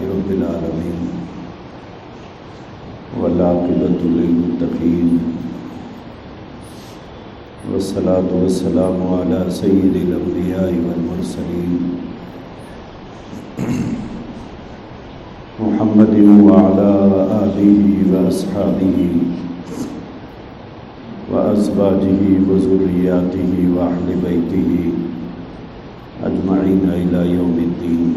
رب العالمين والعاقبۃ للمتقین والصلاة والسلام علی سید الانبیاء والمرسلین محمد وعلى آلہ واصحابہ وازواجہ وذریاتہ واہل بیتہ اجمعین الی یوم الدین۔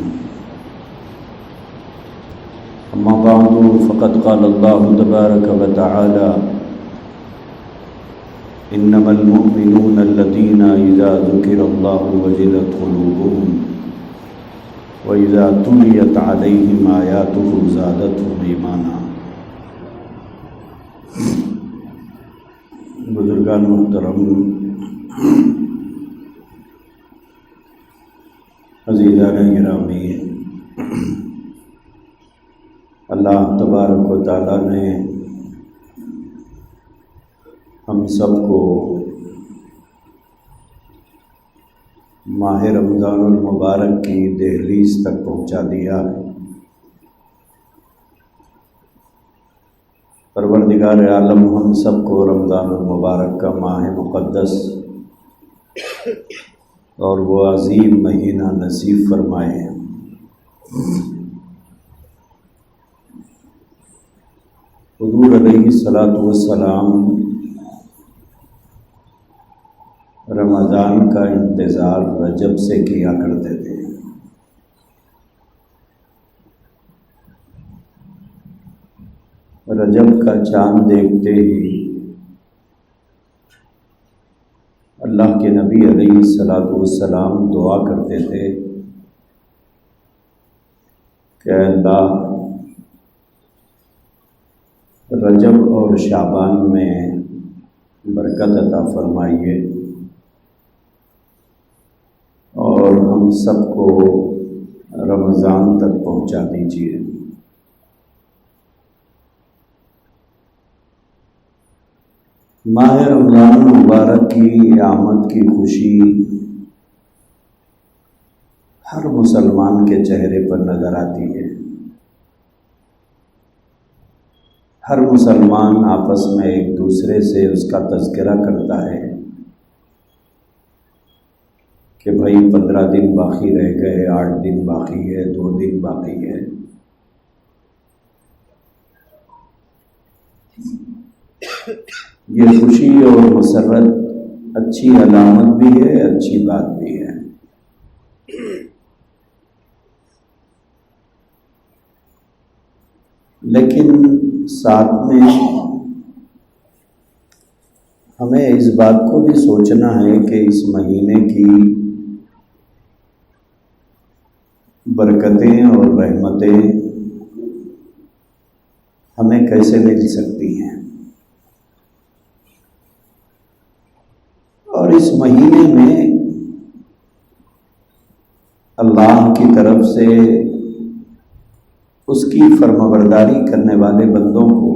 اما بعد فقد قال اللہ تبارک وتعالی انما المؤمنون الذین اذا ذکر اللہ وجلت قلوبهم وَإِذَا تُلِيَتْ عَلَيْهِمْ آيَاتُهُ زَادَتْهُمْ ایمانا۔ بزرگان محترم، عزیزان گرامی، اللہ تبارک و تعالیٰ نے ہم سب کو ماہ رمضان المبارک کی دہلیز تک پہنچا دیا۔ پروردگار عالم ہم سب کو رمضان المبارک کا ماہ مقدس اور وہ عظیم مہینہ نصیب فرمائے۔ حضور علیہ الصلاۃ والسلام رمضان کا انتظار رجب سے کیا کرتے تھے۔ رجب کا چاند دیکھتے ہی اللہ کے نبی علیہ الصلاۃ والسلام دعا کرتے تھے کہ اللہ رجب اور شعبان میں برکت عطا فرمائیے اور ہم سب کو رمضان تک پہنچا دیجیے۔ ماہ رمضان مبارک کی آمد کی خوشی ہر مسلمان کے چہرے پر نظر آتی ہے۔ ہر مسلمان آپس میں ایک دوسرے سے اس کا تذکرہ کرتا ہے کہ بھائی 15 دن باقی رہ گئے، 8 دن باقی ہے، 2 دن باقی ہے۔ یہ خوشی اور مسرت اچھی علامت بھی ہے، اچھی بات بھی ہے۔ لیکن ساتھ میں ہمیں اس بات کو بھی سوچنا ہے کہ اس مہینے کی برکتیں اور رحمتیں ہمیں کیسے مل سکتی ہیں، اور اس مہینے میں اللہ کی طرف سے اس کی فرمانبرداری کرنے والے بندوں کو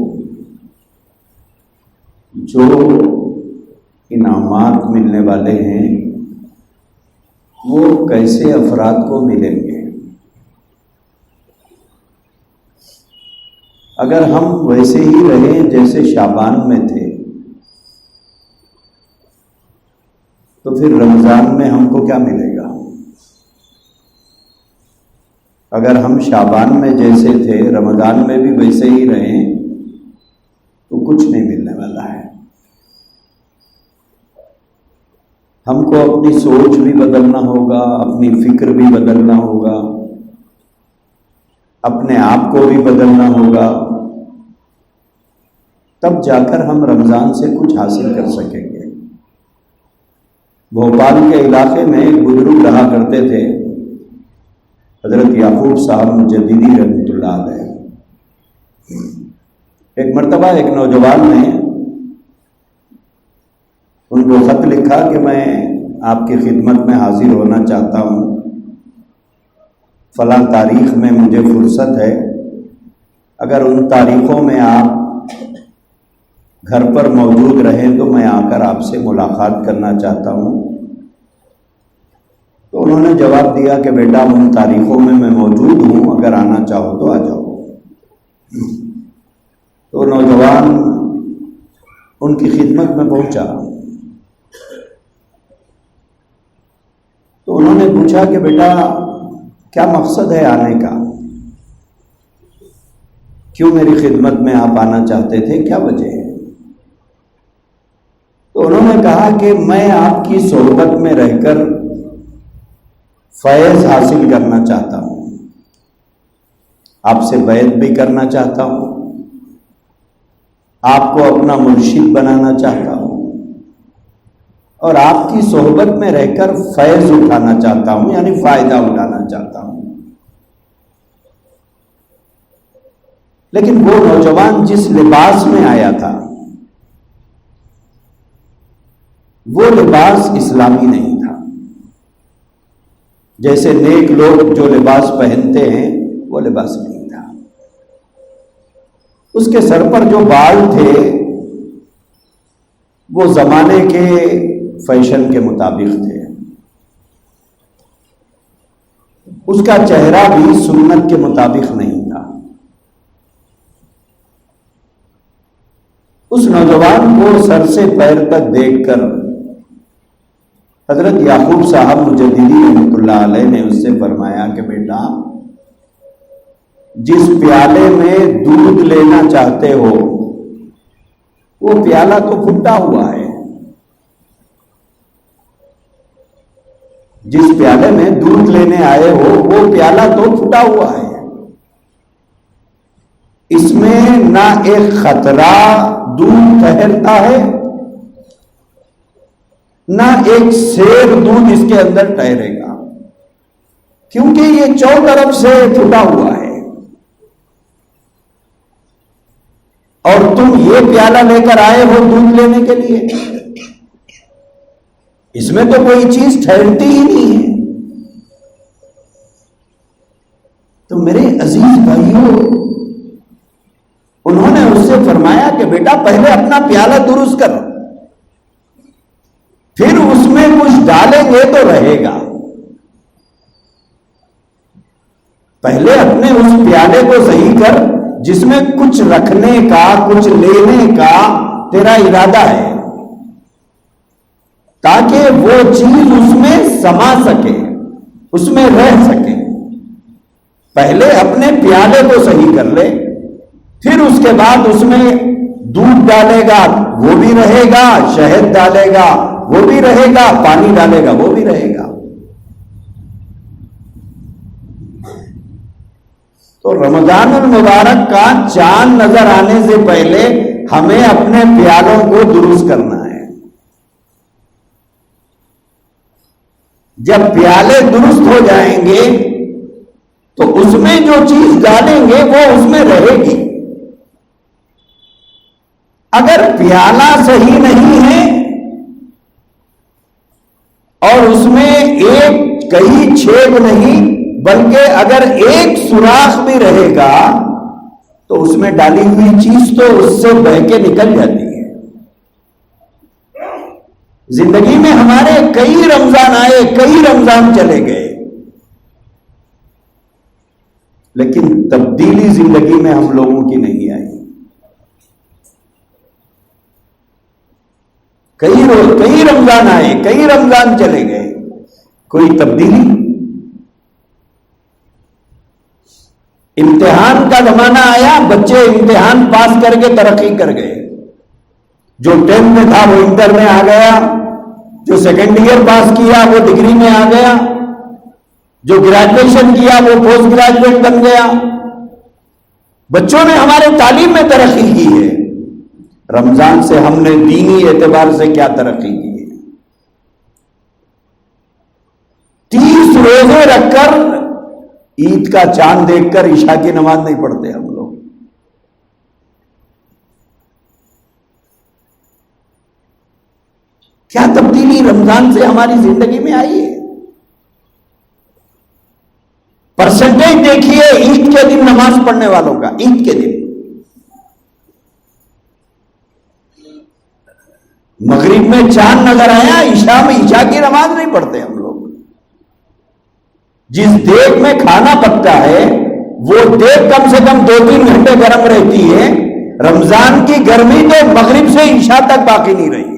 جو انعامات ملنے والے ہیں وہ کیسے افراد کو ملیں گے۔ اگر ہم ویسے ہی رہیں جیسے شعبان میں تھے تو پھر رمضان میں ہم کو کیا ملے گا؟ اگر ہم شعبان میں جیسے تھے رمضان میں بھی ویسے ہی رہیں تو کچھ نہیں ملنے والا ہے۔ ہم کو اپنی سوچ بھی بدلنا ہوگا، اپنی فکر بھی بدلنا ہوگا، اپنے آپ کو بھی بدلنا ہوگا، تب جا کر ہم رمضان سے کچھ حاصل کر سکیں گے۔ بھوپال کے علاقے میں ایک بزرگ رہا کرتے تھے، حضرت یعقوب صاحب مجددی رحمۃ اللہ علیہ۔ ایک مرتبہ ایک نوجوان نے ان کو خط لکھا کہ میں آپ کی خدمت میں حاضر ہونا چاہتا ہوں، فلاں تاریخ میں مجھے فرصت ہے، اگر ان تاریخوں میں آپ گھر پر موجود رہیں تو میں آ کر آپ سے ملاقات کرنا چاہتا ہوں۔ تو انہوں نے جواب دیا کہ بیٹا ان تاریخوں میں موجود ہوں، اگر آنا چاہو تو ان کی خدمت میں پہنچا تو انہوں نے پوچھا کہ بیٹا کیا مقصد ہے آنے کا، کیوں میری خدمت میں آپ آنا چاہتے تھے، کیا وجہ ہے؟ تو انہوں نے کہا کہ میں آپ کی صحبت میں رہ کر فیض حاصل کرنا چاہتا ہوں، آپ سے بیعت بھی کرنا چاہتا ہوں، آپ کو اپنا مرشد بنانا چاہتا ہوں، اور آپ کی صحبت میں رہ کر فیض اٹھانا چاہتا ہوں، یعنی فائدہ اٹھانا چاہتا ہوں۔ لیکن وہ نوجوان جس لباس میں آیا تھا وہ لباس اسلامی نہیں تھا۔ جیسے نیک لوگ جو لباس پہنتے ہیں وہ لباس نہیں تھا۔ اس کے سر پر جو بال تھے وہ زمانے کے فیشن کے مطابق تھے، اس کا چہرہ بھی سنت کے مطابق نہیں تھا۔ اس نوجوان کو سر سے پیر تک دیکھ کر حضرت یعقوب صاحب مجددی رحمۃ اللہ علیہ نے اس سے فرمایا کہ بیٹا جس پیالے میں دودھ لینا چاہتے ہو وہ پیالہ تو پھٹا ہوا ہے، جس پیالے میں دودھ لینے آئے ہو وہ پیالہ تو پھٹا ہوا ہے، اس میں نہ ایک خطرہ دودھ ٹھہرتا ہے نہ ایک سیر دودھ اس کے اندر ٹھہرے گا، کیونکہ یہ چاروں طرف سے پھٹا ہوا ہے، اور تم یہ پیالہ لے کر آئے ہو دودھ لینے کے لیے، اس میں تو کوئی چیز ٹھہرتی ہی نہیں ہے۔ تو میرے عزیز بھائیوں، انہوں نے اس سے فرمایا کہ بیٹا پہلے اپنا پیالہ درست کرو، پھر اس میں کچھ ڈالیں گے تو رہے گا، پہلے اپنے اس پیالے کو صحیح کر جس میں کچھ رکھنے کا کچھ لینے کا تیرا ارادہ ہے، تاکہ وہ چیز اس میں سما سکے، اس میں رہ سکے۔ پہلے اپنے پیالے کو صحیح کر لے، پھر اس کے بعد اس میں دودھ ڈالے گا وہ بھی رہے گا، شہد ڈالے گا وہ بھی رہے گا، پانی ڈالے گا وہ بھی رہے گا۔ تو رمضان المبارک کا چاند نظر آنے سے پہلے ہمیں اپنے پیالوں کو درست کرنا ہے۔ جب پیالے درست ہو جائیں گے تو اس میں جو چیز ڈالیں گے وہ اس میں رہے گی۔ اگر پیالہ صحیح نہیں ہے اور اس میں ایک کئی چھید نہیں بلکہ اگر ایک سوراخ بھی رہے گا تو اس میں ڈالی ہوئی چیز تو اس سے بہہ کے نکل جاتی ہے۔ زندگی میں ہمارے کئی رمضان آئے، کئی رمضان چلے گئے، لیکن تبدیلی زندگی میں ہم لوگوں کی نہیں آئی۔ کئی رمضان آئے، کئی رمضان چلے گئے، کوئی تبدیلی۔ امتحان کا زمانہ آیا، بچے امتحان پاس کر کے ترقی کر گئے، جو 10th میں تھا وہ انٹر میں آ گیا، جو سیکنڈ ایئر پاس کیا وہ ڈگری میں آ گیا، جو گریجویشن کیا وہ پوسٹ گریجویٹ بن گیا۔ بچوں نے ہمارے تعلیم میں ترقی کی ہے، رمضان سے ہم نے دینی اعتبار سے کیا ترقی کی ہے؟ 30 روزے رکھ کر عید کا چاند دیکھ کر عشاء کی نماز نہیں پڑھتے ہم لوگ۔ کیا تبدیلی رمضان سے ہماری زندگی میں آئی ہے؟ پرسنٹیج دیکھیے عید کے دن نماز پڑھنے والوں کا، عید کے دن مغرب میں چاند نظر آیا، عشاء میں عشاء کی نماز نہیں پڑھتے ہم لوگ۔ جس دیگ میں کھانا پکتا ہے وہ دیگ کم سے کم 2-3 گھنٹے گرم رہتی ہے، رمضان کی گرمی تو مغرب سے عشاء تک باقی نہیں رہی.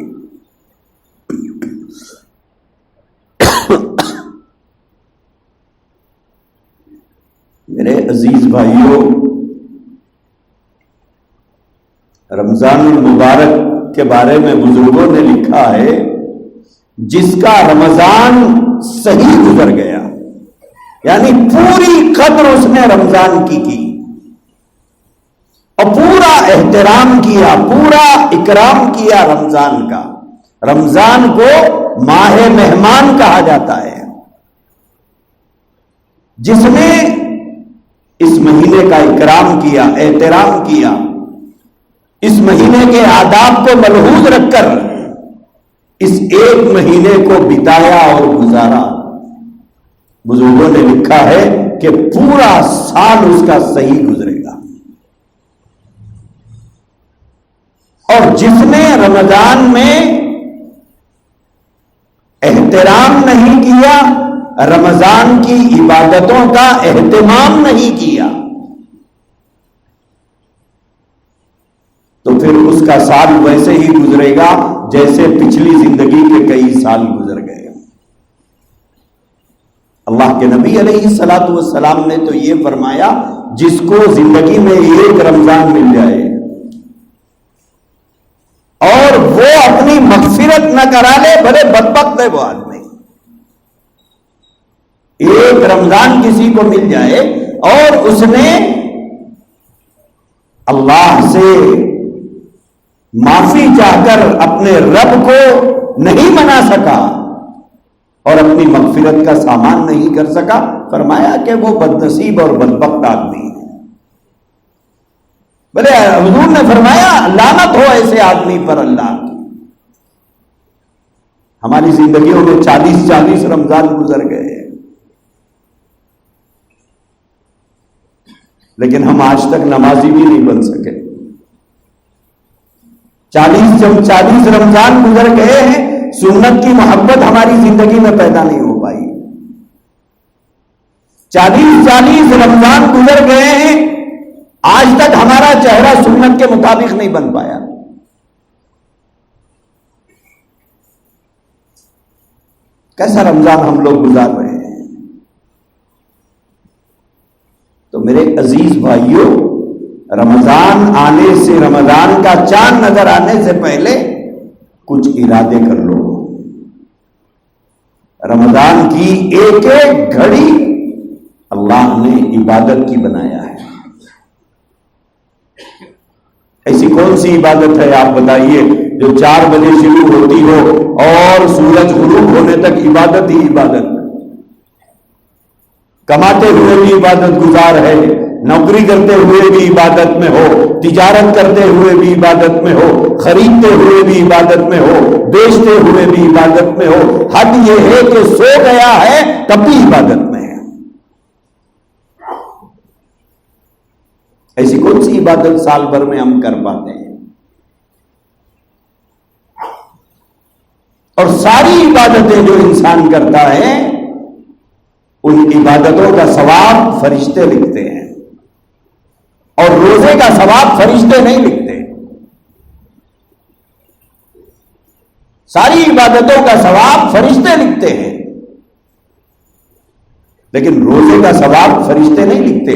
میرے عزیز بھائیوں، رمضان المبارک کے بارے میں بزرگوں نے لکھا ہے، جس کا رمضان صحیح گزر گیا، یعنی پوری قدر اس نے رمضان کی اور پورا احترام کیا، پورا اکرام کیا رمضان کا. رمضان کو ماہ مہمان کہا جاتا ہے. جس نے اس مہینے کا اکرام کیا، احترام کیا، اس مہینے کے آداب کو ملحوظ رکھ کر اس ایک مہینے کو بتایا اور گزارا، بزرگوں نے لکھا ہے کہ پورا سال اس کا صحیح گزرے گا. اور جس نے رمضان میں احترام نہیں کیا، رمضان کی عبادتوں کا اہتمام نہیں کیا، تو پھر اس کا سال ویسے ہی گزرے گا جیسے پچھلی زندگی کے کئی سال گزر گئے. اللہ کے نبی علیہ الصلوۃ والسلام نے تو یہ فرمایا، جس کو زندگی میں ایک رمضان مل جائے اور وہ اپنی مغفرت نہ کرا لے، بڑے بدبخت ہے وہ آدمی. ایک رمضان کسی کو مل جائے اور اس نے اللہ سے معافی چاہ کر اپنے رب کو نہیں منا سکا اور اپنی مغفرت کا سامان نہیں کر سکا، فرمایا کہ وہ بدنصیب اور بدبخت آدمی ہے. بلے حضور نے فرمایا لعنت ہو ایسے آدمی پر اللہ کی. ہماری زندگیوں میں 40 رمضان گزر گئے ہیں، لیکن ہم آج تک نمازی بھی نہیں بن سکے. 40 رمضان گزر گئے ہیں، سنت کی محبت ہماری زندگی میں پیدا نہیں ہو پائی. 40 رمضان گزر گئے ہیں، آج تک ہمارا چہرہ سنت کے مطابق نہیں بن پایا. کیسا رمضان ہم لوگ گزار رہے ہیں. تو میرے عزیز بھائیوں، رمضان آنے سے، رمضان کا چاند نظر آنے سے پہلے کچھ ارادے کر لو. رمضان کی ایک ایک گھڑی اللہ نے عبادت کی بنایا ہے. ایسی کون سی عبادت ہے آپ بتائیے جو 4 بجے شروع ہوتی ہو اور سورج غروب ہونے تک عبادت ہی عبادت؟ کماتے ہوئے بھی عبادت گزار ہے، نوکری کرتے ہوئے بھی عبادت میں ہو، تجارت کرتے ہوئے بھی عبادت میں ہو، خریدتے ہوئے بھی عبادت میں ہو، بیچتے ہوئے بھی عبادت میں ہو. حد یہ ہے کہ سو گیا ہے تب بھی عبادت میں ہے. ایسی کون سی عبادت سال بھر میں ہم کر پاتے ہیں؟ اور ساری عبادتیں جو انسان کرتا ہے، ان عبادتوں کا ثواب فرشتے لکھتے ہیں، اور روزے کا ثواب فرشتے نہیں لکھتے. ساری عبادتوں کا ثواب فرشتے لکھتے ہیں، لیکن روزے کا ثواب فرشتے نہیں لکھتے.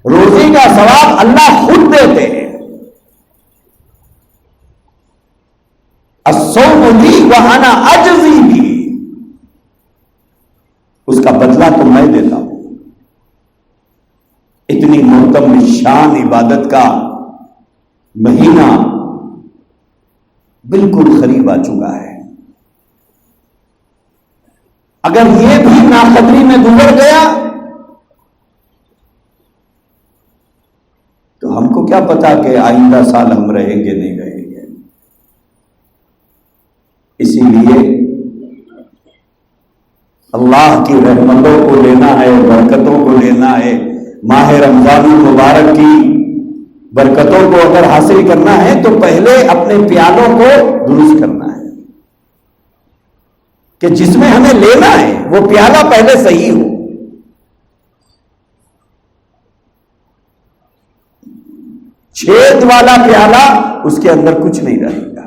روزے کا ثواب اللہ خود دیتے ہیں. الصوم لی وانا اجزی بھی، اس کا بدلہ تو میں دیتا ہوں. اتنی محترم شان عبادت کا مہینہ بالکل قریب آ چکا ہے. اگر یہ بھی ناقدری میں گزر گیا تو ہم کو کیا پتا کہ آئندہ سال ہم رہیں گے نہیں رہیں گے. اسی لیے اللہ کی رحمتوں کو لینا ہے، برکتوں کو لینا ہے. ماہ رمضان المبارک کی برکتوں کو اگر حاصل کرنا ہے تو پہلے اپنے پیالوں کو درست کرنا ہے کہ جس میں ہمیں لینا ہے وہ پیالہ پہلے صحیح ہو. چھید والا پیالہ اس کے اندر کچھ نہیں رہے گا۔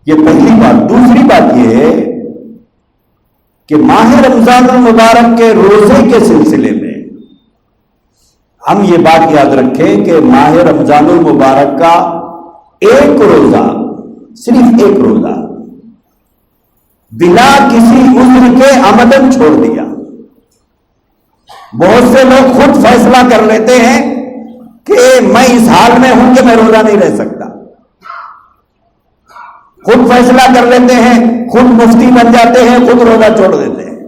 یہ پہلی بات۔ دوسری بات یہ ہے کہ ماہ رمضان المبارک کے روزے کے سلسلے میں ہم یہ بات یاد رکھیں کہ ماہ رمضان المبارک کا ایک روزہ، صرف ایک روزہ بلا کسی عذر کے عمدن چھوڑ دیا۔ بہت سے لوگ خود فیصلہ کر لیتے ہیں کہ میں اس حال میں ہوں کہ میں روزہ نہیں رہ سکتا، خود فیصلہ کر لیتے ہیں، خود مفتی بن جاتے ہیں، خود روزہ چھوڑ دیتے ہیں۔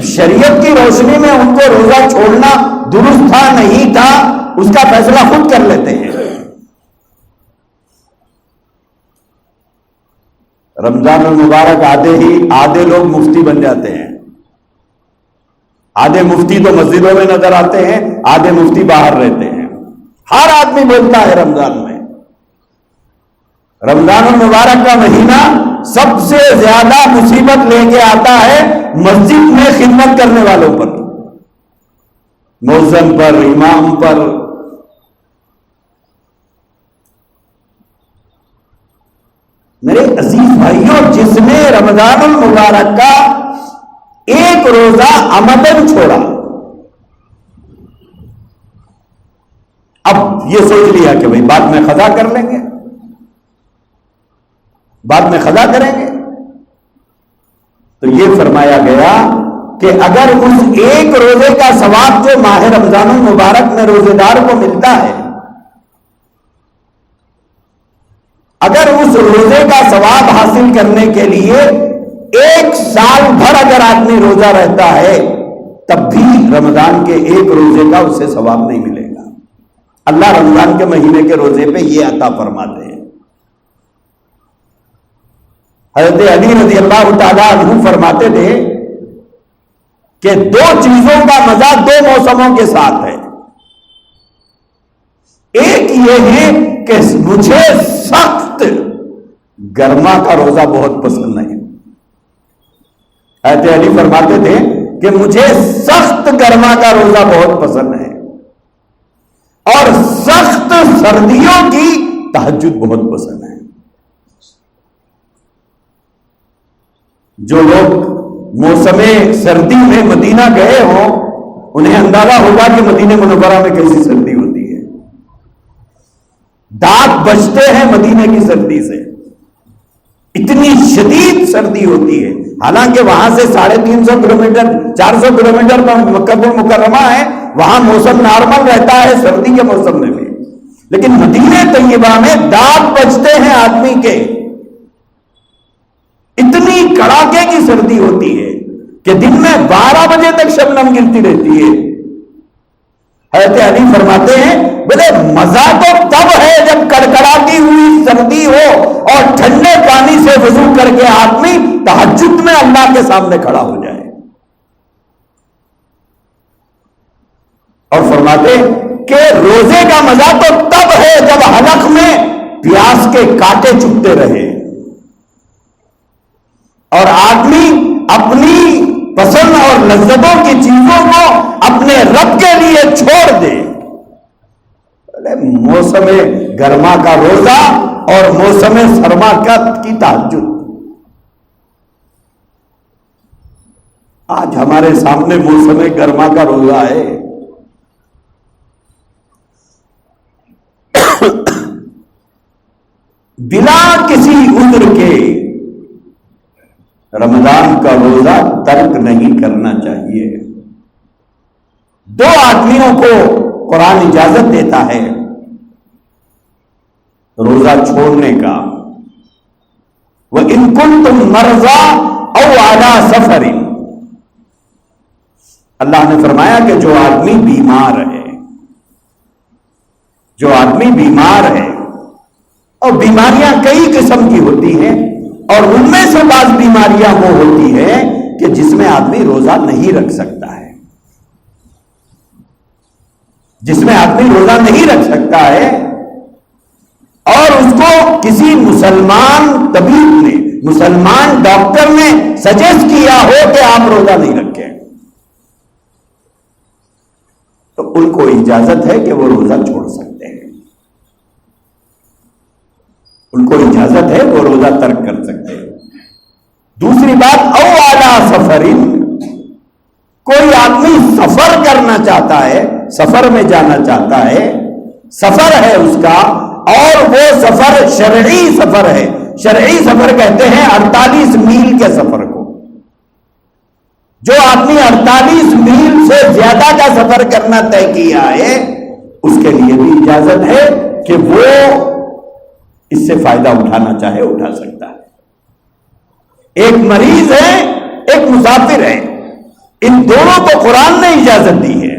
شریعت کی روشنی میں ان کو روزہ چھوڑنا درست تھا نہیں تھا اس کا فیصلہ خود کر لیتے ہیں۔ رمضان المبارک آتے ہی آدھے لوگ مفتی بن جاتے ہیں، آدھے مفتی تو مسجدوں میں نظر آتے ہیں، آدھے مفتی باہر رہتے ہیں۔ ہر آدمی بولتا ہے رمضان میں، رمضان المبارک کا مہینہ سب سے زیادہ مصیبت لے کے آتا ہے مسجد میں خدمت کرنے والوں پر، مؤذن پر، امام پر۔ میرے عزیز بھائیوں، جس نے رمضان المبارک کا ایک روزہ عمدن چھوڑا، اب یہ سوچ لیا کہ بھئی بعد میں قضا کر لیں گے، بعد میں قضا کریں گے، تو یہ فرمایا گیا کہ اگر اس ایک روزے کا ثواب جو ماہ رمضان المبارک میں روزے دار کو ملتا ہے، اگر اس روزے کا ثواب حاصل کرنے کے لیے ایک سال بھر اگر آدمی روزہ رہتا ہے تب بھی رمضان کے ایک روزے کا اسے ثواب نہیں ملے گا۔ اللہ رمضان کے مہینے کے روزے پہ یہ عطا فرماتے ہیں۔ حضرت علی رضی اللہ تعالیٰ عنہ فرماتے تھے کہ دو چیزوں کا مزہ دو موسموں کے ساتھ ہے، ایک یہ ہے کہ مجھے سخت گرما کا روزہ بہت پسند ہے۔ حضرت علی فرماتے تھے کہ مجھے سخت گرما کا روزہ بہت پسند ہے اور سخت سردیوں کی تہجد بہت پسند ہے۔ جو لوگ موسم سردی میں مدینہ گئے ہوں انہیں اندازہ ہوگا کہ مدینہ منورہ میں کیسی سردی ہوتی ہے، دانت بجتے ہیں مدینے کی سردی سے، اتنی شدید سردی ہوتی ہے۔ حالانکہ وہاں سے 350 کلومیٹر 400 کلومیٹر پر مکہ المکرمہ ہے، وہاں موسم نارمل رہتا ہے سردی کے موسم میں بھی، لیکن مدینہ طیبہ میں دانت بجتے ہیں آدمی کے، اتنی کڑاکے کی سردی ہوتی ہے کہ دن میں 12 بجے تک شبنم گرتی رہتی ہے۔ حضرت علی فرماتے ہیں بولے مزہ تو تب ہے جب کڑکڑاتی ہوئی سردی ہو اور ٹھنڈے پانی سے وضو کر کے آدمی تہجد میں اللہ کے سامنے کھڑا ہو جائے، اور فرماتے کہ روزے کا مزہ تو تب ہے جب حلق میں پیاس کے کانٹے چبھتے رہے اور آدمی اپنی پسند اور لذتوں کی چیزوں کو اپنے رب کے لیے چھوڑ دے۔ موسم گرما کا روزہ اور موسم سرما کی تہجد، آج ہمارے سامنے موسم گرما کا روزہ ہے۔ بلا کسی عذر کے رمضان کا روزہ ترک نہیں کرنا چاہیے۔ دو آدمیوں کو قرآن اجازت دیتا ہے روزہ چھوڑنے کا، وَإِن كُنتُم مَّرْضَىٰ أَوْ عَلَىٰ سَفَرٍ، اللہ نے فرمایا کہ جو آدمی بیمار ہے، جو آدمی بیمار ہے، اور بیماریاں کئی قسم کی ہوتی ہیں اور ان میں سے بعض بیماریاں وہ ہوتی ہیں کہ جس میں آدمی روزہ نہیں رکھ سکتا ہے، جس میں آدمی روزہ نہیں رکھ سکتا ہے، اور اس کو کسی مسلمان طبیب نے، مسلمان ڈاکٹر نے سجیسٹ کیا ہو کہ آپ روزہ نہیں رکھیں تو ان کو اجازت ہے کہ وہ روزہ چھوڑ سکتے ہیں، ان کو اجازت ہے وہ روزہ ترک کر سکتے ہیں۔ دوسری بات، او علی سفر، کوئی آدمی سفر کرنا چاہتا ہے، سفر میں جانا چاہتا ہے، سفر ہے اس کا، اور وہ سفر شرعی سفر ہے۔ شرعی سفر کہتے ہیں 48 میل کے سفر کو۔ جو آدمی 48 میل سے زیادہ کا سفر کرنا طے کیا ہے، اس کے لیے بھی اجازت ہے کہ وہ اس سے فائدہ اٹھانا چاہے اٹھا سکتا ہے۔ ایک مریض ہے، ایک مسافر ہے، ان دونوں کو قرآن نے اجازت دی ہے،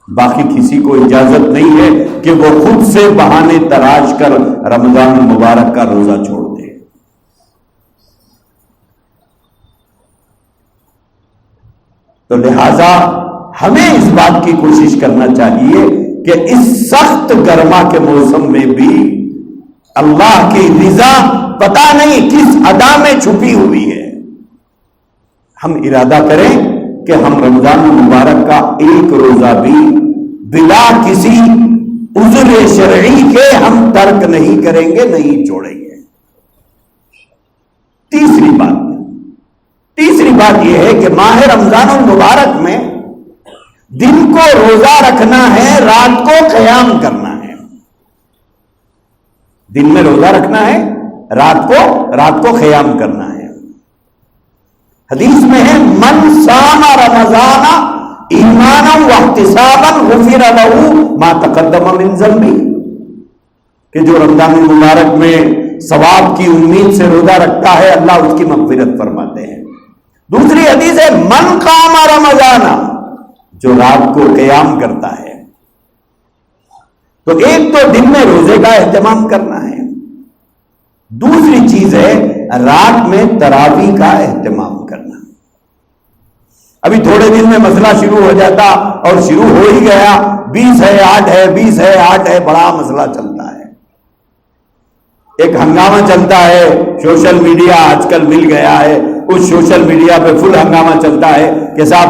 باقی کسی کو اجازت نہیں ہے کہ وہ خود سے بہانے تراش کر رمضان المبارک کا روزہ چھوڑ دے۔ تو لہذا ہمیں اس بات کی کوشش کرنا چاہیے کہ اس سخت گرما کے موسم میں بھی اللہ کی رضا پتہ نہیں کس ادا میں چھپی ہوئی ہے، ہم ارادہ کریں کہ ہم رمضان المبارک کا ایک روزہ بھی بلا کسی عذر شرعی کے ہم ترک نہیں کریں گے، نہیں چھوڑیں گے۔ تیسری بات یہ ہے کہ ماہ رمضان المبارک میں دن کو روزہ رکھنا ہے، رات کو قیام کرنا ہے۔ دن میں روزہ رکھنا ہے، رات کو قیام کرنا ہے۔ حدیث میں ہے من صام رمضان ایمانا واحتسابا غفر له ما تقدم من ذنبه، کہ جو رمضان المبارک میں ثواب کی امید سے روزہ رکھتا ہے اللہ اس کی مغفرت فرماتے ہیں۔ دوسری حدیث ہے من قام رمضان، جو رات کو قیام کرتا ہے۔ تو ایک تو دن میں روزے کا اہتمام کرنا ہے، دوسری چیز ہے رات میں تراویح کا اہتمام کرنا۔ ابھی تھوڑے دن میں مسئلہ شروع ہو جاتا اور شروع ہو ہی گیا، 20 ہے 8 ہے 20 ہے 8 ہے، بڑا مسئلہ چلتا ہے، ایک ہنگامہ چلتا ہے، سوشل میڈیا آج کل مل گیا ہے، اس سوشل میڈیا پہ فل ہنگامہ چلتا ہے کہ صاحب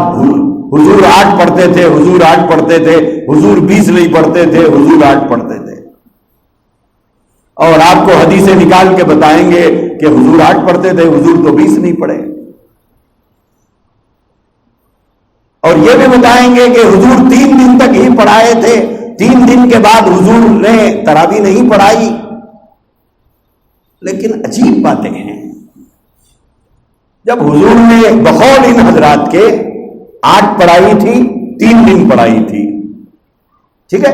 حضور 8 پڑھتے تھے، حضور 8 پڑھتے تھے، حضور 20 نہیں پڑھتے تھے، حضور 8 پڑھتے تھے، اور آپ کو حدیثیں نکال کے بتائیں گے کہ حضور 8 پڑھتے تھے، حضور تو 20 نہیں پڑھے، اور یہ بھی بتائیں گے کہ حضور 3 دن تک ہی پڑھائے تھے، 3 دن کے بعد حضور نے تراویح نہیں پڑھائی۔ لیکن عجیب باتیں ہیں، جب حضور نے بقول ان حضرات کے 8 پڑھائی تھی، 3 دن پڑھائی تھی، ٹھیک ہے،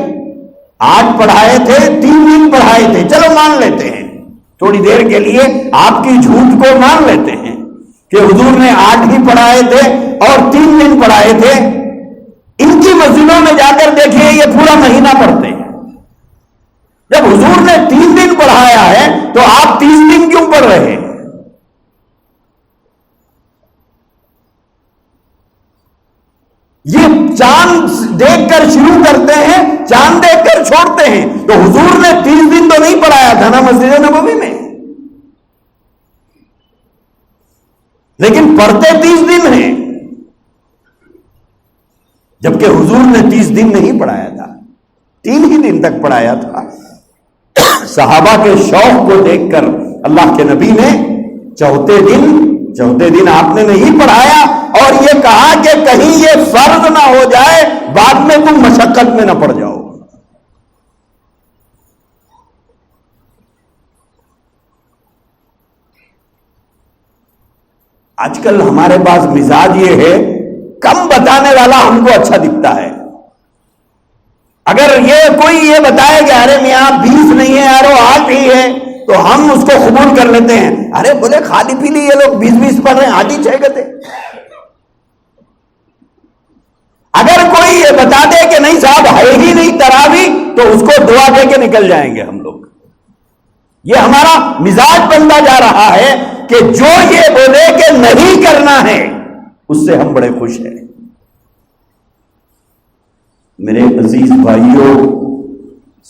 8 پڑھائے تھے 3 دن پڑھائے تھے، چلو مان لیتے ہیں تھوڑی دیر کے لیے، آپ کی جھوٹ کو مان لیتے ہیں کہ حضور نے 8 ہی پڑھائے تھے اور 3 دن پڑھائے تھے۔ ان کی مسجدوں میں جا کر دیکھیے یہ پورا مہینہ پڑھتے ہیں۔ جب حضور نے 3 دن پڑھایا ہے تو آپ 30 دن کیوں پڑھ رہے ہیں؟ یہ چاند دیکھ کر شروع کرتے ہیں، چاند دیکھ کر چھوڑتے ہیں، تو حضور نے 30 دن تو نہیں پڑھایا تھا نا مسجد نبوی میں، لیکن پڑھتے 30 دن ہیں، جبکہ حضور نے 30 دن نہیں پڑھایا تھا، 3 ہی دن تک پڑھایا تھا۔ صحابہ کے شوق کو دیکھ کر اللہ کے نبی نے چوتھے دن آپ نے نہیں پڑھایا، اور یہ کہا کہ کہیں یہ فرض نہ ہو جائے، بعد میں تم مشقت میں نہ پڑ جاؤ۔ آج کل ہمارے پاس مزاج یہ ہے، کم بتانے والا ہم کو اچھا دکھتا ہے۔ اگر کوئی بتائے کہ ارے میاں 20 نہیں ہے یارو 8 ہی ہے، تو ہم اس کو قبول کر لیتے ہیں۔ ارے بولے خالی پیلی یہ لوگ 20 پڑھ رہے ہیں، 8 ہی 6 گتے۔ اگر کوئی یہ بتا دے کہ نہیں صاحب ہے ہی نہیں تراویح، تو اس کو دعا دے کے نکل جائیں گے ہم لوگ۔ یہ ہمارا مزاج بنتا جا رہا ہے کہ جو یہ بولے کہ نہیں کرنا ہے اس سے ہم بڑے خوش ہیں۔ میرے عزیز بھائیوں،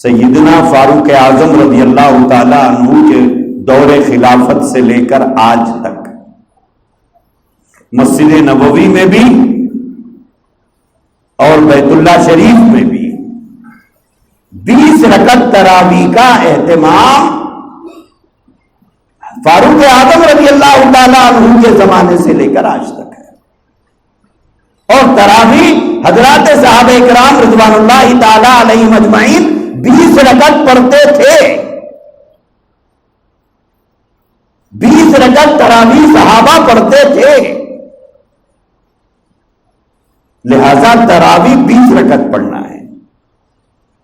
سیدنا فاروق اعظم رضی اللہ تعالی عنہ کے دور خلافت سے لے کر آج تک مسجد نبوی میں بھی اور بیت اللہ شریف میں بھی 20 رکعت تراویح کا اہتمام فاروق اعظم رضی اللہ تعالیٰ عنہ کے زمانے سے لے کر آج تک ہے. اور تراویح حضرات صحابہ کرام رضوان اللہ تعالیٰ علیہم اجمعین 20 رکعت پڑھتے تھے. 20 رکعت تراویح صحابہ پڑھتے تھے. لہذا تراویح 20 رکعت پڑھنا ہے.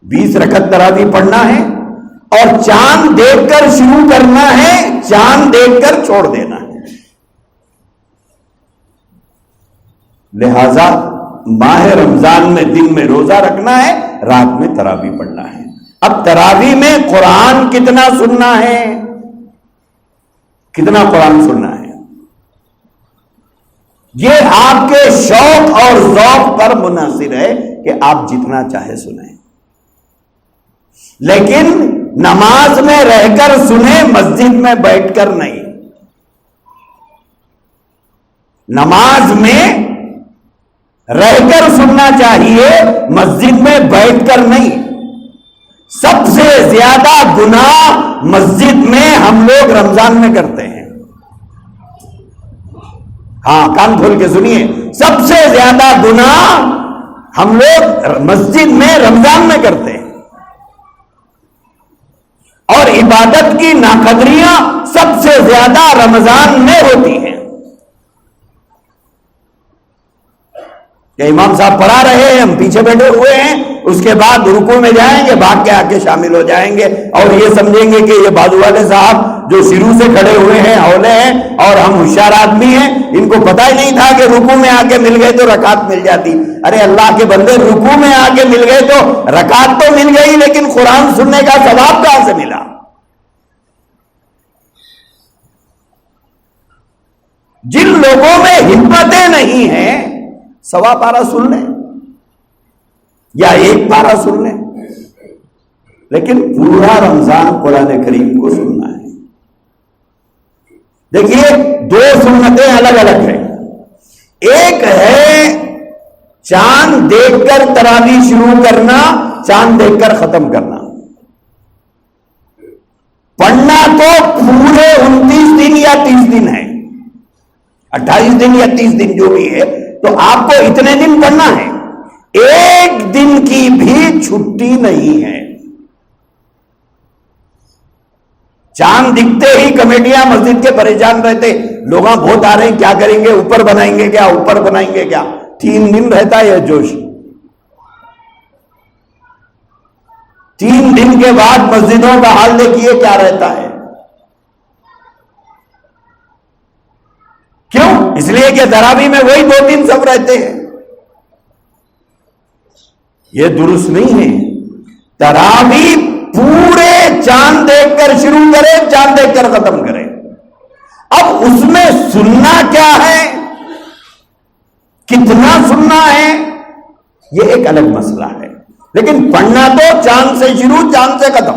20 رکعت تراویح پڑھنا ہے اور چاند دیکھ کر شروع کرنا ہے, چاند دیکھ کر چھوڑ دینا ہے. لہذا ماہ رمضان میں دن میں روزہ رکھنا ہے, رات میں تراویح پڑھنا ہے. اب تراویح میں قرآن کتنا سننا ہے, کتنا قرآن سننا ہے, یہ آپ کے شوق اور ذوق پر منحصر ہے کہ آپ جتنا چاہے سنیں. لیکن نماز میں رہ کر سنیں, مسجد میں بیٹھ کر نہیں. نماز میں رہ کر سننا چاہیے, مسجد میں بیٹھ کر نہیں. سب سے زیادہ گناہ مسجد میں ہم لوگ رمضان میں کرتے ہیں. ہاں, کان کھول کے سنیے, سب سے زیادہ گناہ ہم لوگ مسجد میں رمضان میں کرتے ہیں. اور عبادت کی ناقدریاں سب سے زیادہ رمضان میں ہوتی ہیں. کہ امام صاحب پڑھا رہے ہیں, ہم پیچھے بیٹھے ہوئے ہیں, اس کے بعد رکوع میں جائیں گے, بھاگ کے آ کے شامل ہو جائیں گے اور یہ سمجھیں گے کہ یہ بازو والے صاحب جو شروع سے کھڑے ہوئے ہیں اولے ہیں اور ہم ہوشیار آدمی ہیں, ان کو پتہ ہی نہیں تھا کہ رکوع میں آ کے مل گئے تو رکعت مل جاتی. ارے اللہ کے بندے, رکوع میں آ کے مل گئے تو رکعت تو مل گئی, لیکن قرآن سننے کا ثواب کہاں سے ملا؟ جن لوگوں میں ہمتیں نہیں ہیں, 1.25 پارہ سن لیں یا 1 پارہ سن لیں, لیکن پورا رمضان قرآن کریم کو سننا ہے. دیکھیے, 2 سنتیں الگ الگ ہیں. ایک ہے چاند دیکھ کر تراویح شروع کرنا, چاند دیکھ کر ختم کرنا. پڑھنا تو پورے 29 دن یا 30 دن ہے, 28 دن یا 30 دن جو بھی ہے, تو آپ کو اتنے دن پڑھنا ہے. ایک دن کی بھی چھٹی نہیں ہے. چاند دکھتے ہی کمیٹیاں مسجد کے پریشان رہتے, لوگ بہت آ رہے ہیں, کیا کریں گے, اوپر بنائیں گے کیا, اوپر بنائیں گے کیا. 3 دن رہتا ہے یہ جوش. 3 دن کے بعد مسجدوں کا حال دیکھیے کیا رہتا ہے. کیوں؟ اس لیے کہ تراویح میں وہی 2-3 صف رہتے ہیں. یہ درست نہیں ہے. تراویح پورے چاند دیکھ کر شروع کرے, چاند دیکھ کر ختم کرے. اب اس میں سننا کیا ہے, کتنا سننا ہے, یہ ایک الگ مسئلہ ہے. لیکن پڑھنا تو چاند سے شروع, چاند سے ختم.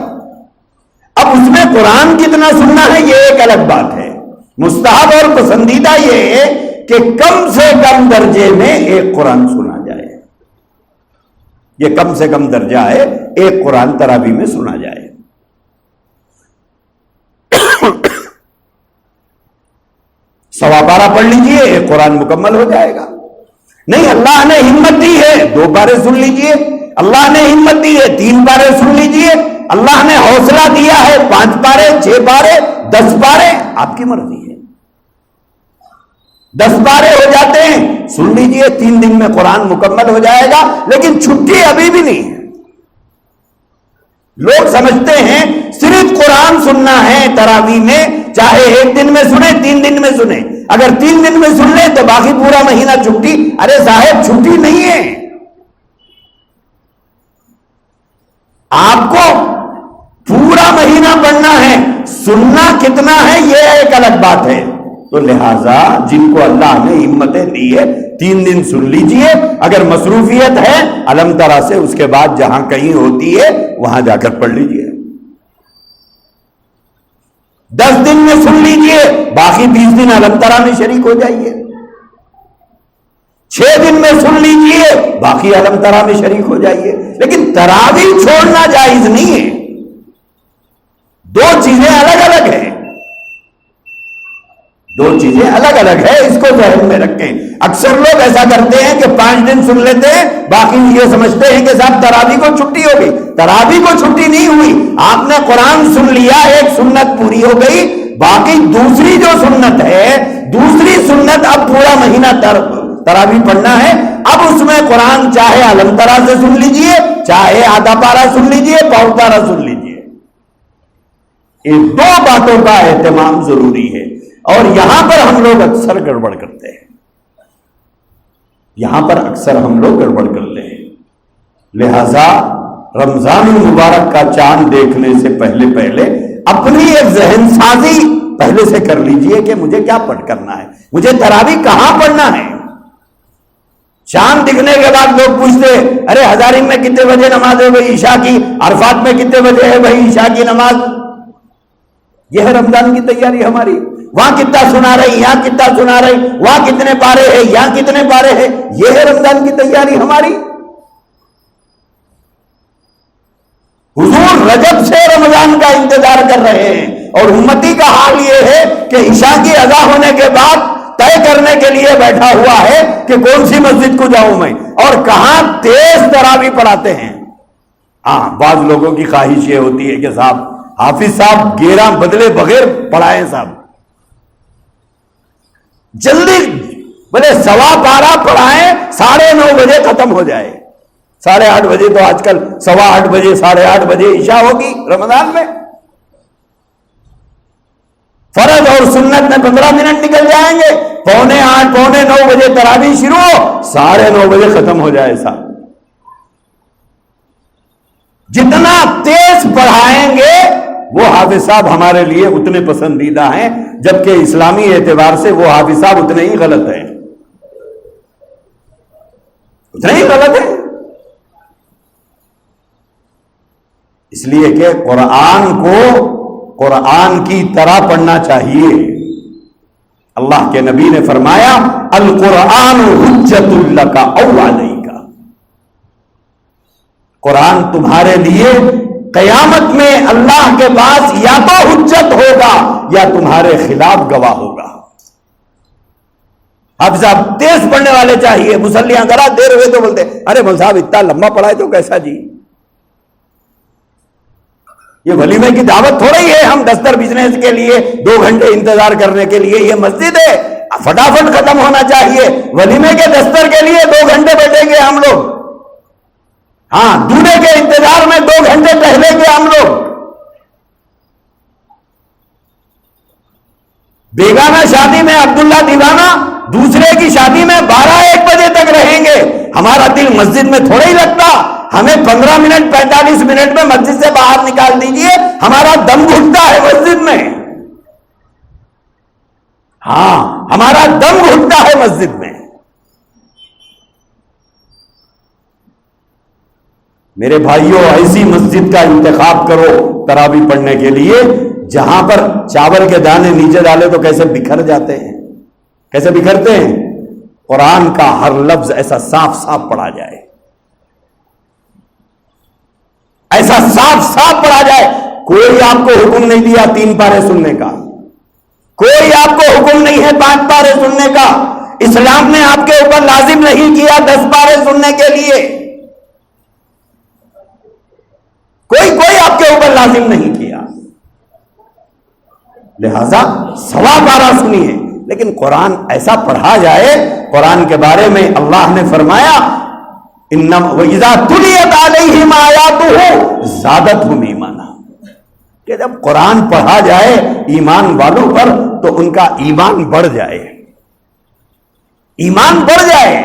اب اس میں قرآن کتنا سننا ہے, یہ ایک الگ بات ہے. مستحب اور پسندیدہ یہ ہے کہ کم سے کم درجے میں ایک قرآن سنا جائے. یہ کم سے کم درجہ ہے, ایک قرآن تراویح میں سنا جائے. 1.25 پارہ پڑھ لیجئے, ایک قرآن مکمل ہو جائے گا. نہیں, اللہ نے ہمت دی ہے 2 پارے سن لیجئے, اللہ نے ہمت دی ہے 3 پارے سن لیجئے, اللہ نے حوصلہ دیا ہے 5 پارے, 6 پارے, 10 پارے, آپ کی مرضی ہے. 10 پارے ہو جاتے ہیں, سن لیجئے, 3 دن میں قرآن مکمل ہو جائے گا. لیکن چھٹی ابھی بھی نہیں ہے. لوگ سمجھتے ہیں صرف قرآن سننا ہے تراویح میں, چاہے 1 دن میں سنیں, 3 دن میں سنیں. اگر 3 دن میں سن لیں تو باقی پورا مہینہ چھٹی. ارے صاحب, چھٹی نہیں ہے. آپ کو پورا مہینہ پڑھنا ہے, سننا کتنا ہے یہ ایک الگ بات ہے. تو لہذا جن کو اللہ نے ہمتیں دی ہے 3 دن سن لیجئے. اگر مصروفیت ہے علم ترا سے, اس کے بعد جہاں کہیں ہوتی ہے وہاں جا کر پڑھ لیجئے. 10 دن میں سن لیجئے, باقی 20 دن علم ترا میں شریک ہو جائیے. 6 دن میں سن لیجئے، باقی علم ترا میں شریک ہو جائیے، لیکن تراویح چھوڑنا جائز نہیں ہے۔ دو چیزیں الگ الگ ہیں، دو چیزیں الگ الگ ہے، اس کو ذہن میں رکھیں۔ اکثر لوگ ایسا کرتے ہیں کہ 5 دن سن لیتے ہیں، باقی یہ سمجھتے ہیں کہ صاحب تراویح کو چھٹی ہو گئی۔ تراویح کو چھٹی نہیں ہوئی، آپ نے قرآن سن لیا، ایک سنت پوری ہو گئی، باقی دوسری جو سنت ہے، دوسری سنت اب پورا مہینہ تراویح پڑھنا ہے۔ اب اس میں قرآن چاہے علم ترا سے سن لیجئے، چاہے آدھا پارا سن لیجئے، پاؤ پارا سن لیجئے۔ ان دو باتوں کا اہتمام ضروری ہے، اور یہاں پر ہم لوگ اکثر گڑبڑ کرتے ہیں، یہاں پر اکثر ہم لوگ گڑبڑ کرتے ہیں۔ لہذا رمضان المبارک کا چاند دیکھنے سے پہلے اپنی ایک ذہن سازی پہلے سے کر لیجئے کہ مجھے کیا کرنا ہے، مجھے تراویح کہاں پڑھنا ہے۔ چاند دکھنے کے بعد لوگ پوچھتے ارے ہزارین میں کتنے بجے نماز ہے بھائی عشاء کی، عرفات میں کتنے بجے ہے بھائی عشاء کی نماز۔ یہ ہے رمضان کی تیاری ہماری۔ وہاں کتنا سنا رہی، یہاں کتنا سنا رہی، وہاں کتنے پارے ہیں، یہاں کتنے پارے ہیں، یہ ہے رمضان کی تیاری ہماری۔ حضور رجب سے رمضان کا انتظار کر رہے ہیں، اور امتی کا حال یہ ہے کہ عشاء کی اذان ہونے کے بعد طے کرنے کے لیے بیٹھا ہوا ہے کہ کون سی مسجد کو جاؤں میں، اور کہاں تیز تراویح پڑھاتے ہیں۔ بعض لوگوں کی خواہش یہ ہوتی ہے کہ صاحب حافظ صاحب 11 بدلے بغیر پڑھائیں، صاحب جلدی بولے 1.15 پڑھائیں، 9:30 بجے ختم ہو جائے۔ 8:30 بجے تو آج کل 8:15 بجے 8:30 بجے عشاء ہوگی رمضان میں۔ فرض اور سنت میں 15 منٹ نکل جائیں گے، 7:45 9 بجے تراویح شروع ہو، 9:30 بجے ختم ہو جائے صاحب۔ جتنا تیز پڑھائیں گے وہ حافظ صاحب ہمارے لیے اتنے پسندیدہ ہیں، جبکہ اسلامی اعتبار سے وہ حافظ صاحب اتنے ہی غلط ہیں، اتنے ہی غلط ہیں۔ اس لیے کہ قرآن کو قرآن کی طرح پڑھنا چاہیے۔ اللہ کے نبی نے فرمایا القرآن حجت لک او علیک، قرآن تمہارے لیے قیامت میں اللہ کے پاس یا تو حجت ہوگا یا تمہارے خلاف گواہ ہوگا۔ اب صاحب تیز پڑھنے والے چاہیے، مسلیاں ذرا دیر ہوئے تو بولتے ارے مول صاحب اتنا لمبا پڑھائے تو کیسا جی، یہ ولیمے کی دعوت تھوڑی ہے ہم دستر بزنس کے لیے 2 گھنٹے انتظار کرنے کے لیے، یہ مسجد ہے فٹافٹ ختم ہونا چاہیے۔ ولیمے کے دستر کے لیے 2 گھنٹے بیٹھیں گے ہم لوگ، دولہے کے انتظار میں 2 گھنٹے ٹہلیں گے ہم لوگ، بیگانہ شادی میں عبداللہ دیوانہ دوسرے کی شادی میں 12-1 بجے تک رہیں گے۔ ہمارا دل مسجد میں تھوڑا ہی لگتا، ہمیں 15 منٹ 45 منٹ میں مسجد سے باہر نکال دیجئے، ہمارا دم گھٹتا ہے مسجد میں، ہمارا دم گھٹتا ہے مسجد میں۔ میرے بھائیوں ایسی مسجد کا انتخاب کرو تراویح پڑھنے کے لیے جہاں پر چاول کے دانے نیچے ڈالے تو کیسے بکھر جاتے ہیں، کیسے بکھرتے ہیں، قرآن کا ہر لفظ ایسا صاف صاف پڑھا جائے، ایسا صاف صاف پڑھا جائے۔ کوئی آپ کو حکم نہیں دیا 3 پارے سننے کا، کوئی آپ کو حکم نہیں ہے 5 پارے سننے کا، اسلام نے آپ کے اوپر لازم نہیں کیا 10 پارے سننے کے لیے، کوئی آپ کے اوپر لازم نہیں کیا، لہذا 1.25 پارہ سنیے، لیکن قرآن ایسا پڑھا جائے۔ قرآن کے بارے میں اللہ نے فرمایا وَإِذَا تُلِيَتْ عَلَيْهِمْ آيَاتُهُ زَادَتْهُمْ ایمانا، کہ جب قرآن پڑھا جائے ایمان والوں پر تو ان کا ایمان بڑھ جائے، ایمان بڑھ جائے۔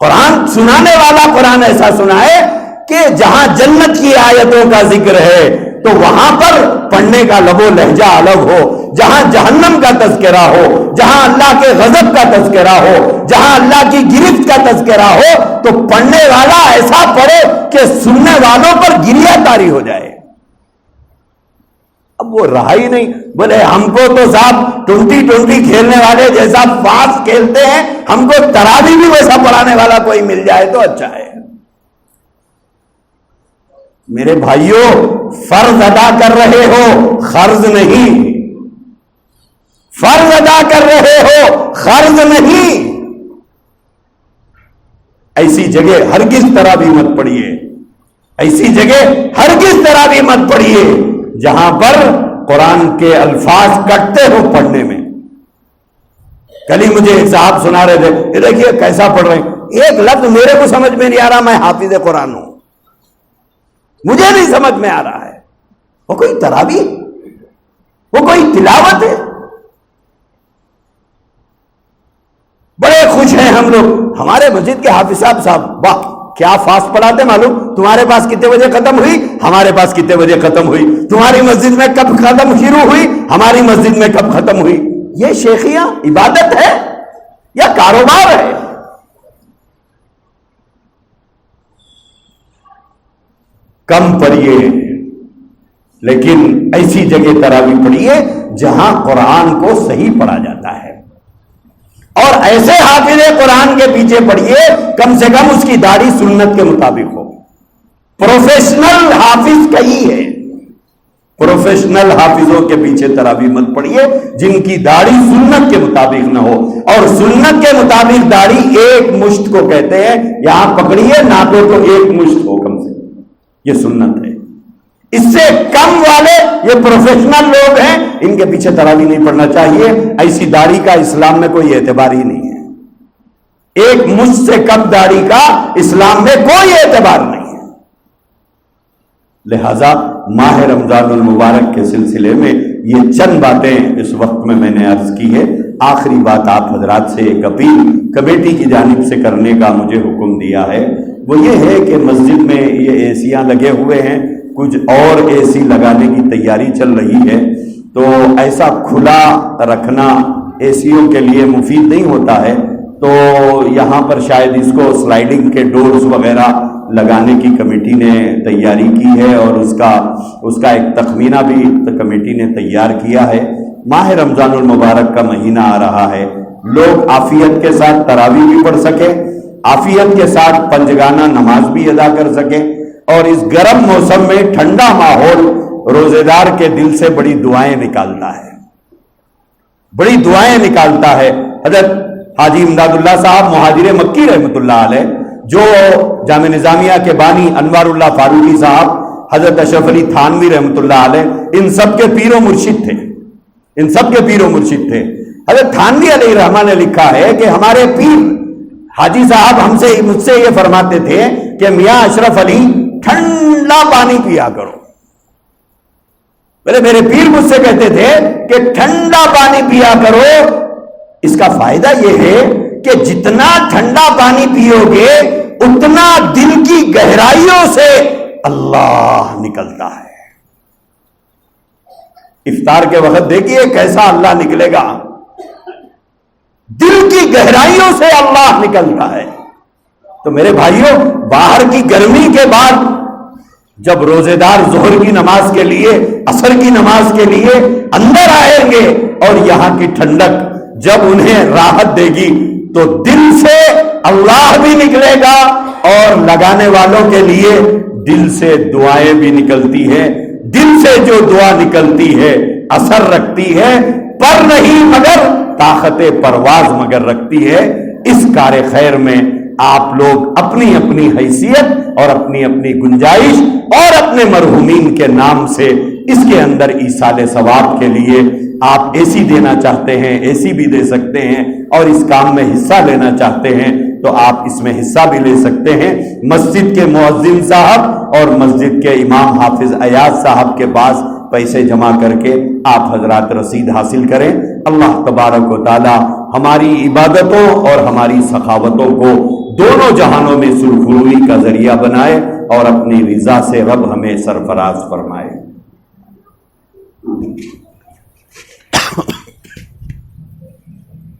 قرآن سنانے والا قرآن ایسا سنائے کہ جہاں جنت کی آیتوں کا ذکر ہے تو وہاں پر پڑھنے کا لب و لہجہ الگ ہو، جہاں جہنم کا تذکرہ ہو، جہاں اللہ کے غضب کا تذکرہ ہو، جہاں اللہ کی گرفت کا تذکرہ ہو، تو پڑھنے والا ایسا پڑھے کہ سننے والوں پر گریہ طاری ہو جائے۔ اب وہ رہا ہی نہیں. بولے ہم کو تو صاحب 20-20 کھیلنے والے جیسا فاسٹ کھیلتے ہیں, ہم کو تراویح بھی ویسا پڑھانے والا کوئی مل جائے تو اچھا ہے. میرے بھائیوں, فرض ادا کر رہے ہو, قرض نہیں. فرض ادا کر رہے ہو, قرض نہیں. ایسی جگہ ہرگز تراویح مت پڑھیے, ایسی جگہ ہرگز تراویح مت پڑھیے جہاں پر قرآن کے الفاظ کٹتے ہو پڑھنے میں. کل ہی مجھے ایک صاحب سنا رہے تھے, یہ دیکھیے کیسا پڑھ رہے ہیں, ایک لفظ میرے کو سمجھ میں نہیں آ رہا, میں حافظ قرآن ہوں, مجھے نہیں سمجھ میں آ رہا ہے. وہ کوئی تراویح, وہ کوئی تلاوت ہے؟ بڑے خوش ہیں ہم لوگ, ہمارے مسجد کے حافظ صاحب واہ کیا فاسٹ پڑھاتے معلوم. تمہارے پاس کتنے بجے ختم ہوئی, ہمارے پاس کتنے بجے ختم ہوئی. تمہاری مسجد میں کب ختم شروع ہوئی, ہماری مسجد میں کب ختم ہوئی. یہ شیخیاں عبادت ہے یا کاروبار ہے؟ کم پڑھیے, لیکن ایسی جگہ تراویح پڑھیے جہاں قرآن کو صحیح پڑھا جاتا ہے, اور ایسے حافظ قرآن کے پیچھے پڑھیے کم سے کم اس کی داڑھی سنت کے مطابق ہو. پروفیشنل حافظ کئی ہے, پروفیشنل حافظوں کے پیچھے تراویح مت پڑھیے جن کی داڑھی سنت کے مطابق نہ ہو. اور سنت کے مطابق داڑھی ایک مشت کو کہتے ہیں, یہاں پکڑیے ناپو تو ایک مشت ہو کم سے کم, یہ سنت ہے. اس سے کم والے یہ پروفیشنل لوگ ہیں, ان کے پیچھے تراویح نہیں پڑھنا چاہیے. ایسی داڑھی کا اسلام میں کوئی اعتبار ہی نہیں ہے. ایک مجھ سے کم داڑھی کا اسلام میں کوئی اعتبار نہیں ہے. لہذا ماہ رمضان المبارک کے سلسلے میں یہ چند باتیں اس وقت میں نے عرض کی ہے. آخری بات آپ حضرات سے ایک اپیل کمیٹی کی جانب سے کرنے کا مجھے حکم دیا ہے, وہ یہ ہے کہ مسجد میں یہ AC لگے ہوئے ہیں, کچھ اور AC لگانے کی تیاری چل رہی ہے, تو ایسا کھلا رکھنا AC کے لیے مفید نہیں ہوتا ہے. تو یہاں پر شاید اس کو سلائیڈنگ کے ڈورز وغیرہ لگانے کی کمیٹی نے تیاری کی ہے, اور اس کا ایک تخمینہ بھی کمیٹی نے تیار کیا ہے. ماہ رمضان المبارک کا مہینہ آ رہا ہے, لوگ عافیت کے ساتھ تراویح بھی پڑھ سکیں, عافیت کے ساتھ پنجگانہ نماز بھی ادا کر سکیں, اور اس گرم موسم میں ٹھنڈا ماحول روزے دار کے دل سے بڑی دعائیں نکالتا ہے, بڑی دعائیں نکالتا ہے. حضرت حاجی امداد اللہ صاحب مہاجر مکی رحمۃ اللہ علیہ, جو جامع نظامیہ کے بانی انوار اللہ فاروقی صاحب, حضرت اشرف علی تھانوی رحمۃ اللہ علیہ, ان سب کے پیر و مرشد تھے, ان سب کے پیر و مرشد تھے. حضرت تھانوی علیہ رحمٰن نے لکھا ہے کہ ہمارے پیر حاجی صاحب مجھ سے یہ فرماتے تھے کہ میاں اشرف علی ٹھنڈا پانی پیا کرو. بولے میرے پیر مجھ سے کہتے تھے کہ ٹھنڈا پانی پیا کرو, اس کا فائدہ یہ ہے کہ جتنا ٹھنڈا پانی پیو گے اتنا دل کی گہرائیوں سے اللہ نکلتا ہے. افطار کے وقت دیکھیے کیسا اللہ نکلے گا, دل کی گہرائیوں سے اللہ نکلتا ہے. تو میرے بھائیوں, باہر کی گرمی کے بعد جب روزے دار ظہر کی نماز کے لیے, عصر کی نماز کے لیے اندر آئیں گے, اور یہاں کی ٹھنڈک جب انہیں راحت دے گی, تو دل سے اللہ بھی نکلے گا, اور لگانے والوں کے لیے دل سے دعائیں بھی نکلتی ہیں. دل سے جو دعا نکلتی ہے اثر رکھتی ہے, پر نہیں مگر طاقت پرواز مگر رکھتی ہے. اس کار خیر میں آپ لوگ اپنی اپنی حیثیت اور اپنی اپنی گنجائش اور اپنے مرحومین کے نام سے اس کے اندر ایصال ثواب کے لیے آپ AC دینا چاہتے ہیں, AC بھی دے سکتے ہیں, اور اس کام میں حصہ لینا چاہتے ہیں تو آپ اس میں حصہ بھی لے سکتے ہیں. مسجد کے مؤذن صاحب اور مسجد کے امام حافظ ایاز صاحب کے پاس پیسے جمع کر کے آپ حضرات رسید حاصل کریں. اللہ تبارک و تعالی ہماری عبادتوں اور ہماری سخاوتوں کو دونوں جہانوں میں سرخروئی کا ذریعہ بنائے, اور اپنی رضا سے رب ہمیں سرفراز فرمائے.